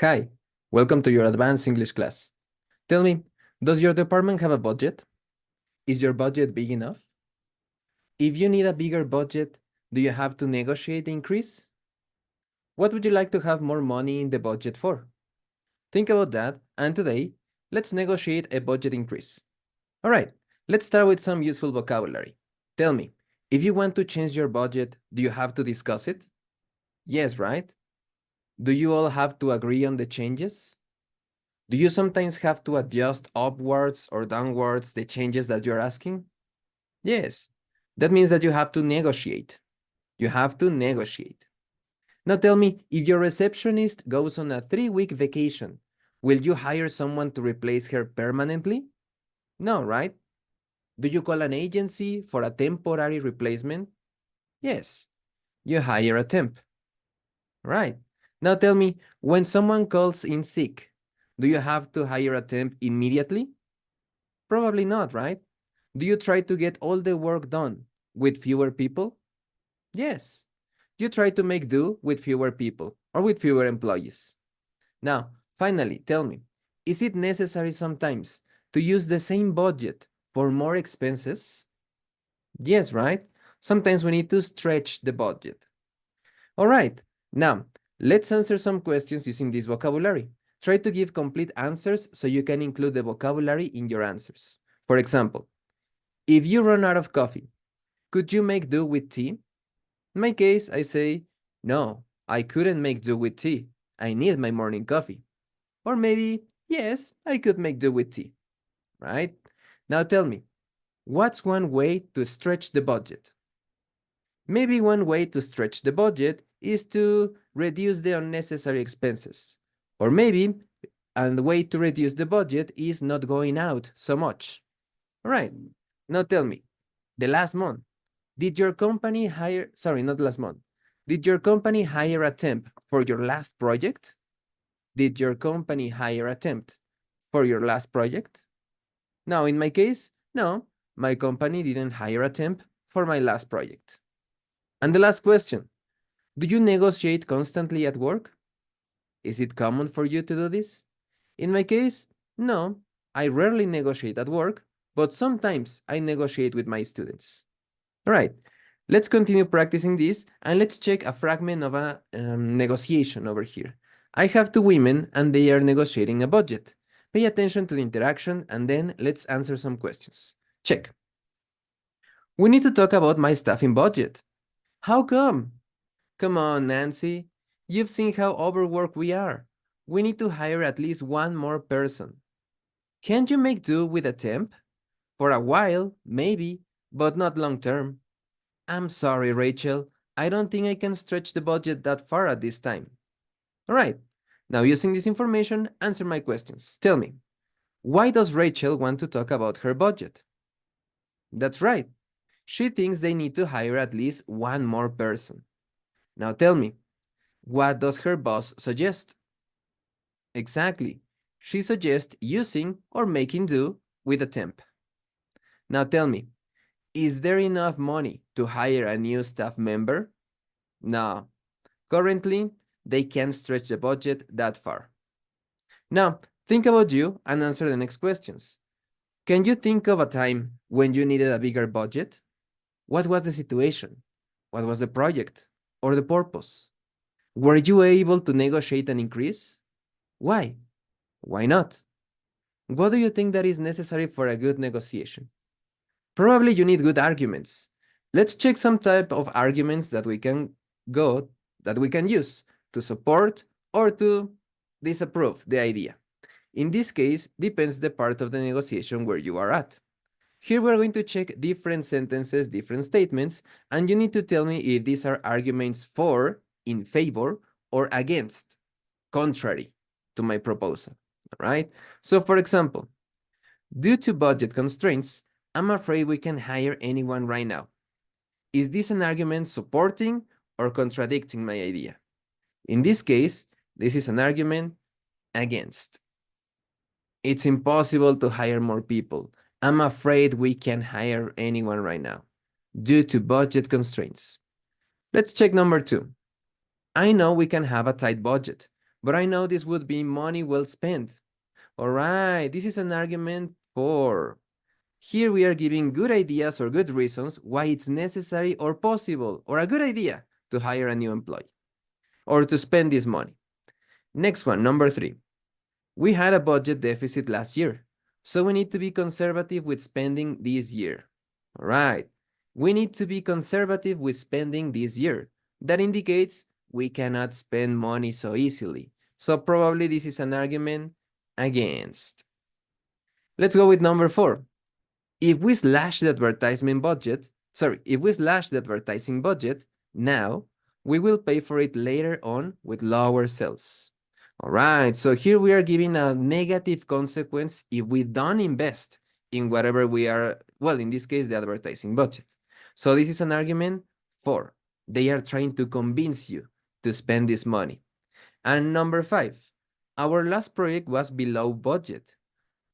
Hi, welcome to your advanced English class. Tell me, does your department have a budget? Is your budget big enough? If you need a bigger budget, do you have to negotiate the increase? What would you like to have more money in the budget for? Think about that, and today, let's negotiate a budget increase. All right, let's start with some useful vocabulary. Tell me, if you want to change your budget, do you have to discuss it? Yes, right? Do you all have to agree on the changes? Do you sometimes have to adjust upwards or downwards the changes that you're asking? Yes, that means that you have to negotiate. You have to negotiate. Now tell me, if your receptionist goes on a 3-week vacation, will you hire someone to replace her permanently? No, right? Do you call an agency for a temporary replacement? Yes, you hire a temp. Right. Now tell me, when someone calls in sick, do you have to hire a temp immediately? Probably not, right? Do you try to get all the work done with fewer people? Yes. You try to make do with fewer people or with fewer employees. Now, finally, tell me, is it necessary sometimes to use the same budget for more expenses? Yes, right? Sometimes we need to stretch the budget. All right, now let's answer some questions using this vocabulary. Try to give complete answers so you can include the vocabulary in your answers. For example, if you run out of coffee, could you make do with tea? In my case, I say, no, I couldn't make do with tea. I need my morning coffee. Or maybe, yes, I could make do with tea, right? Now tell me, what's one way to stretch the budget? Maybe one way to stretch the budget is to reduce the unnecessary expenses. Or maybe a way to reduce the budget is not going out so much. All right, now tell me, the last month, did your company hire, sorry, not last month, did your company hire a temp for your last project? Did your company hire a temp for your last project? Now, in my case, no, my company didn't hire a temp for my last project. And the last question, do you negotiate constantly at work? Is it common for you to do this? In my case, no, I rarely negotiate at work, but sometimes I negotiate with my students. All right, let's continue practicing this and let's check a fragment of a negotiation over here. I have two women and they are negotiating a budget. Pay attention to the interaction and then let's answer some questions. Check. We need to talk about my staffing budget. How come? Come on, Nancy. You've seen how overworked we are. We need to hire at least one more person. Can't you make do with a temp? For a while, maybe, but not long term. I'm sorry, Rachel. I don't think I can stretch the budget that far at this time. All right. Now, using this information, answer my questions. Tell me, why does Rachel want to talk about her budget? That's right. She thinks they need to hire at least one more person. Now tell me, what does her boss suggest? Exactly. She suggests using or making do with a temp. Now tell me, is there enough money to hire a new staff member? No. Currently, they can't stretch the budget that far. Now, think about you and answer the next questions. Can you think of a time when you needed a bigger budget? What was the situation? What was the project or the purpose? Were you able to negotiate an increase? Why? Why not? What do you think that is necessary for a good negotiation? Probably you need good arguments. Let's check some type of arguments that we can use to support or to disapprove the idea. In this case, depends the part of the negotiation where you are at. Here we're going to check different sentences, different statements, and you need to tell me if these are arguments for, in favor, or against, contrary to my proposal, all right? So for example, due to budget constraints, I'm afraid we can't hire anyone right now. Is this an argument supporting or contradicting my idea? In this case, this is an argument against. It's impossible to hire more people. I'm afraid we can't hire anyone right now due to budget constraints. Let's check number 2. I know we can have a tight budget, but I know this would be money well spent. All right, this is an argument for. Here we are giving good ideas or good reasons why it's necessary or possible or a good idea to hire a new employee or to spend this money. Next one, number 3. We had a budget deficit last year, so we need to be conservative with spending this year. All right, we need to be conservative with spending this year. That indicates we cannot spend money so easily. So probably this is an argument against. Let's go with number 4. If we slash the advertising budget, now we will pay for it later on with lower sales. All right, so here we are giving a negative consequence if we don't invest in whatever we are, well, in this case, the advertising budget. So this is an argument for. They are trying to convince you to spend this money. And number 5, our last project was below budget.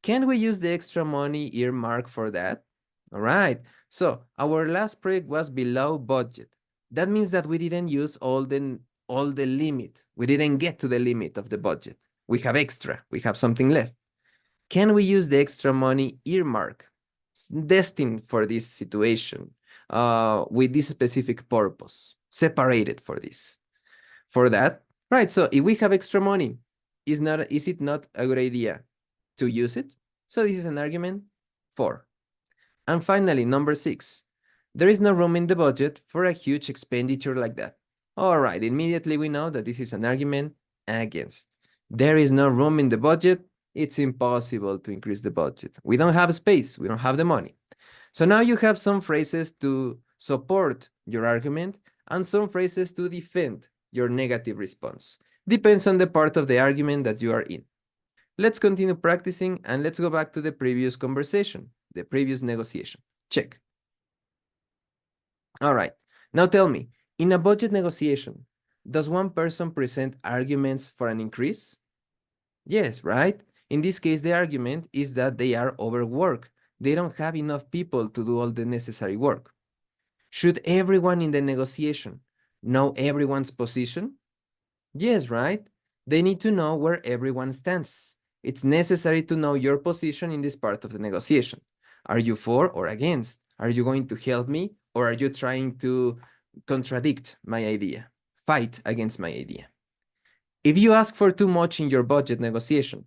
Can we use the extra money earmarked for that? All right, so our last project was below budget. That means that we didn't use all the limit. We didn't get to the limit of the budget. We have extra, we have something left. Can we use the extra money earmarked, destined for this situation, with this specific purpose, separated for this? For that, right, so if we have extra money, is it not a good idea to use it? So this is an argument for. And finally, number 6, there is no room in the budget for a huge expenditure like that. All right, immediately we know that this is an argument against. There is no room in the budget. It's impossible to increase the budget. We don't have space. We don't have the money. So now you have some phrases to support your argument and some phrases to defend your negative response. Depends on the part of the argument that you are in. Let's continue practicing and let's go back to the previous conversation, the previous negotiation. Check. All right, now tell me, in a budget negotiation, does one person present arguments for an increase? Yes, right? In this case, the argument is that they are overworked. They don't have enough people to do all the necessary work. Should everyone in the negotiation know everyone's position? Yes, right? They need to know where everyone stands. It's necessary to know your position in this part of the negotiation. Are you for or against? Are you going to help me or are you trying to contradict my idea, fight against my idea? If you ask for too much in your budget negotiation,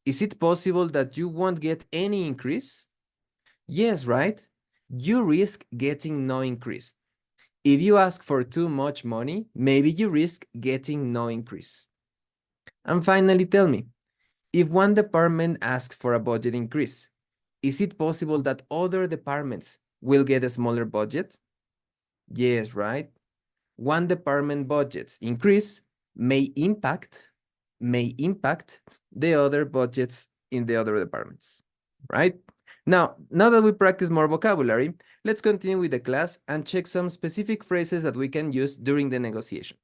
is it possible that you won't get any increase? Yes, right? You risk getting no increase. If you ask for too much money, maybe you risk getting no increase. And finally, tell me, if one department asks for a budget increase, is it possible that other departments will get a smaller budget? Yes, right? One department budget's increase may impact the other budgets in the other departments, right? Now that we practice more vocabulary, let's continue with the class and check some specific phrases that we can use during the negotiation.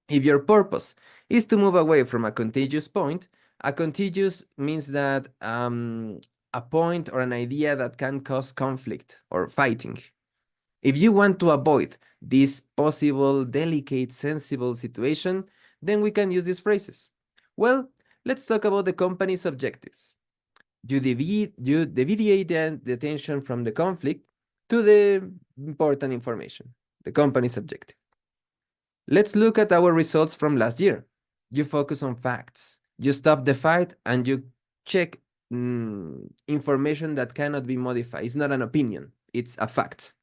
If your purpose is to move away from a contentious point, a contentious means that a point or an idea that can cause conflict or fighting. If you want to avoid this possible, delicate, sensible situation, then we can use these phrases. Well, let's talk about the company's objectives. You deviate the attention from the conflict to the important information, the company's objective. Let's look at our results from last year. You focus on facts. You stop the fight and you check information that cannot be modified. It's not an opinion, it's a fact.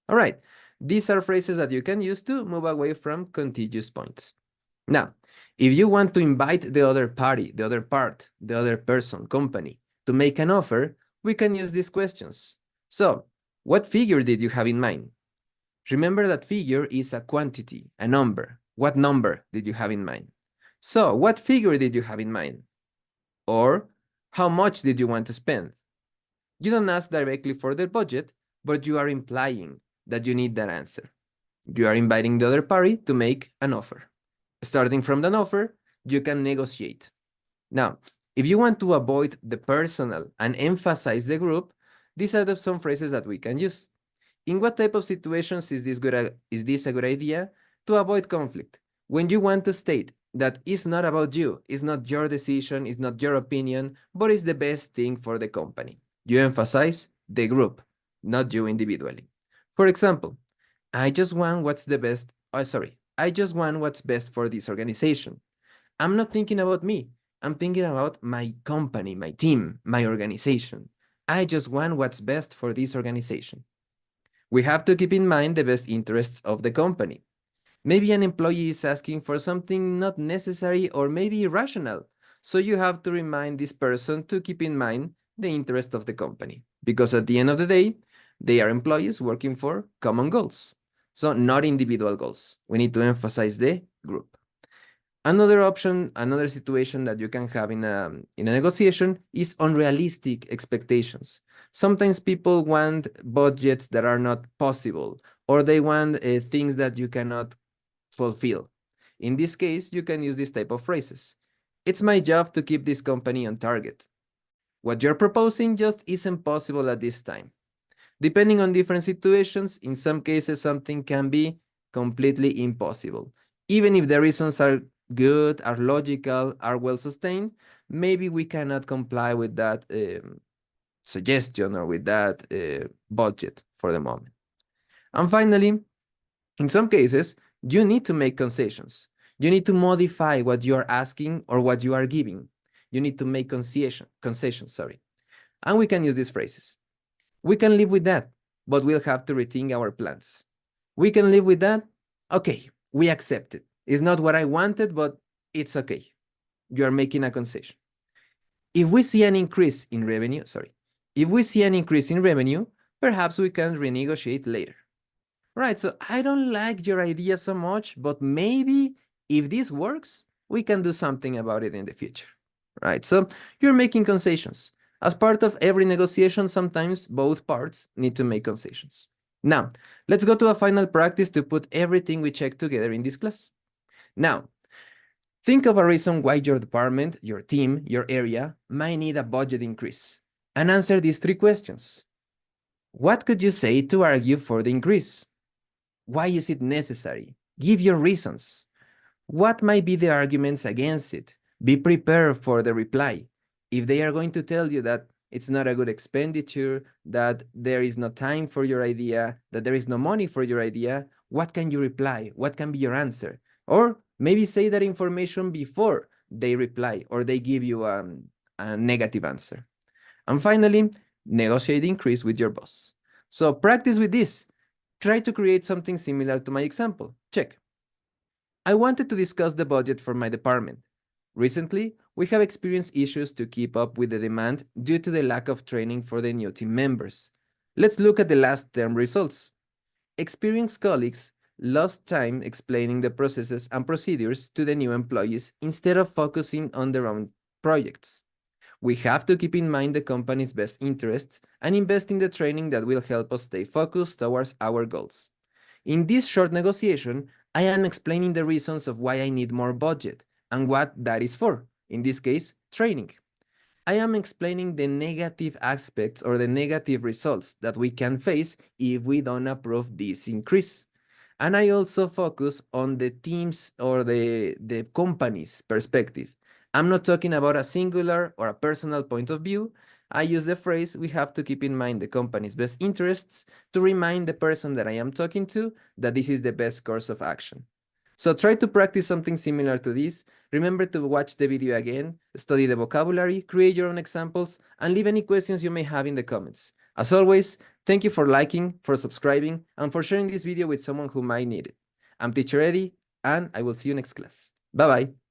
All right, these are phrases that you can use to move away from contentious points. Now, if you want to invite the other party, the other part, the other person, company, to make an offer, we can use these questions. So, what figure did you have in mind? Remember that figure is a quantity, a number. What number did you have in mind? So, what figure did you have in mind? Or, how much did you want to spend? You don't ask directly for the budget, but you are implying that you need that answer. You are inviting the other party to make an offer. Starting from that offer, you can negotiate. Now, if you want to avoid the personal and emphasize the group, these are some phrases that we can use. In what type of situations is this a good idea? To avoid conflict. When you want to state that is not about you, it's not your decision, it's not your opinion, but it's the best thing for the company. You emphasize the group, not you individually. For example, I just want what's the best, I just want what's best for this organization. I'm not thinking about me. I'm thinking about my company, my team, my organization. I just want what's best for this organization. We have to keep in mind the best interests of the company. Maybe an employee is asking for something not necessary or maybe irrational. So you have to remind this person to keep in mind the interest of the company. Because at the end of the day, they are employees working for common goals. So not individual goals. We need to emphasize the group. Another option, another situation that you can have in a negotiation is unrealistic expectations. Sometimes people want budgets that are not possible, or they want things that you cannot fulfill. In this case, you can use this type of phrases. It's my job to keep this company on target. What you're proposing just isn't possible at this time. Depending on different situations, in some cases, something can be completely impossible. Even if the reasons are good, are logical, are well sustained, maybe we cannot comply with that suggestion or with that budget for the moment. And finally, in some cases, you need to make concessions. You need to modify what you are asking or what you are giving. You need to make concessions, sorry. And we can use these phrases. We can live with that, but we'll have to rethink our plans. We can live with that. Okay, we accept it. It's not what I wanted, but it's okay. You are making a concession. If we see an increase in revenue, perhaps we can renegotiate later. Right, so I don't like your idea so much, but maybe if this works, we can do something about it in the future. Right, so you're making concessions. As part of every negotiation, sometimes both parts need to make concessions. Now, let's go to a final practice to put everything we checked together in this class. Now, think of a reason why your department, your team, your area might need a budget increase, and answer these 3 questions. What could you say to argue for the increase? Why is it necessary? Give your reasons. What might be the arguments against it? Be prepared for the reply. If they are going to tell you that it's not a good expenditure, that there is no time for your idea, that there is no money for your idea, what can you reply? What can be your answer? Or maybe say that information before they reply or they give you a negative answer. And finally, negotiate the increase with your boss. So practice with this. Try to create something similar to my example. Check. I wanted to discuss the budget for my department. Recently, we have experienced issues to keep up with the demand due to the lack of training for the new team members. Let's look at the last term results. Experienced colleagues lost time explaining the processes and procedures to the new employees instead of focusing on their own projects. We have to keep in mind the company's best interests and invest in the training that will help us stay focused towards our goals. In this short negotiation, I am explaining the reasons of why I need more budget and what that is for, in this case, training. I am explaining the negative aspects or the negative results that we can face if we don't approve this increase. And I also focus on the team's or the company's perspective. I'm not talking about a singular or a personal point of view. I use the phrase, we have to keep in mind the company's best interests to remind the person that I am talking to that this is the best course of action. So try to practice something similar to this. Remember to watch the video again, study the vocabulary, create your own examples, and leave any questions you may have in the comments. As always, thank you for liking, for subscribing, and for sharing this video with someone who might need it. I'm Teacher Eddy, and I will see you next class. Bye-bye.